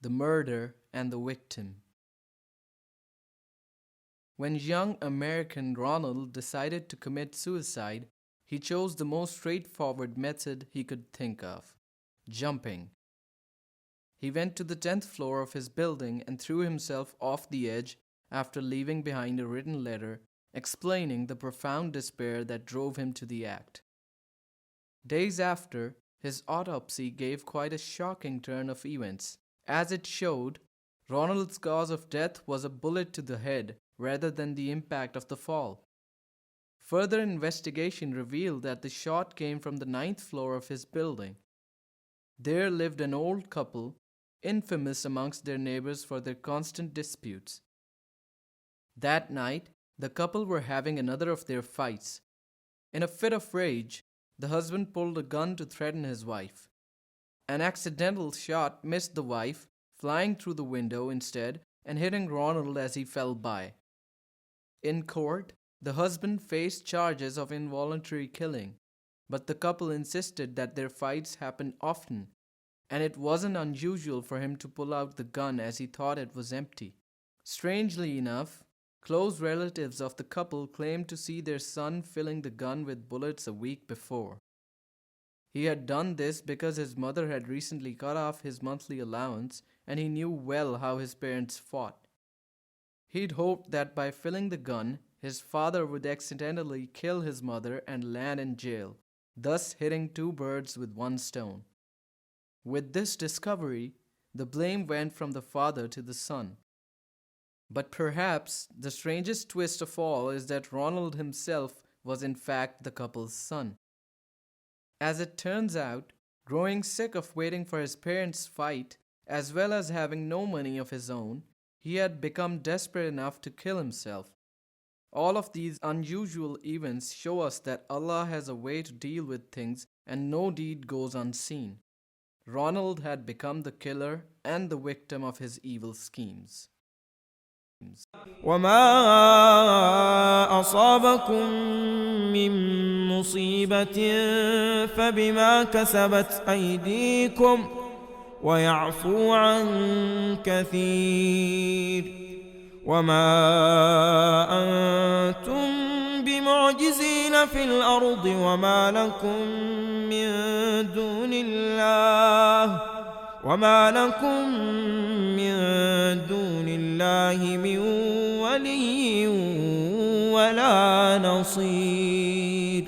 the murder, and the victim. When young American Ronald decided to commit suicide, he chose the most straightforward method he could think of: jumping. He went to the 10th floor of his building and threw himself off the edge after leaving behind a written letter explaining the profound despair that drove him to the act. Days after, his autopsy gave quite a shocking turn of events, as it showed Ronald's cause of death was a bullet to the head rather than the impact of the fall. Further investigation revealed that the shot came from the 9th floor of his building. There lived an old couple, infamous amongst their neighbors for their constant disputes. That night, the couple were having another of their fights. In a fit of rage, the husband pulled a gun to threaten his wife. An accidental shot missed the wife, flying through the window instead and hitting Ronald as he fell by. In court, the husband faced charges of involuntary killing, but the couple insisted that their fights happened often, and it wasn't unusual for him to pull out the gun as he thought it was empty. Strangely enough, close relatives of the couple claimed to see their son filling the gun with bullets a week before. He had done this because his mother had recently cut off his monthly allowance and he knew well how his parents fought. He'd hoped that by filling the gun, his father would accidentally kill his mother and land in jail, thus hitting two birds with one stone. With this discovery, the blame went from the father to the son. But perhaps the strangest twist of all is that Ronald himself was in fact the couple's son. As it turns out, growing sick of waiting for his parents' fight, as well as having no money of his own, he had become desperate enough to kill himself. All of these unusual events show us that Allah has a way to deal with things and no deed goes unseen. Ronald had become the killer and the victim of his evil schemes. وما أصابكم من مصيبة فبما كسبت أيديكم ويعفو عن كثير وما أنتم بمعجزين في الأرض وما لكم من دون الله من ولي ولا نصير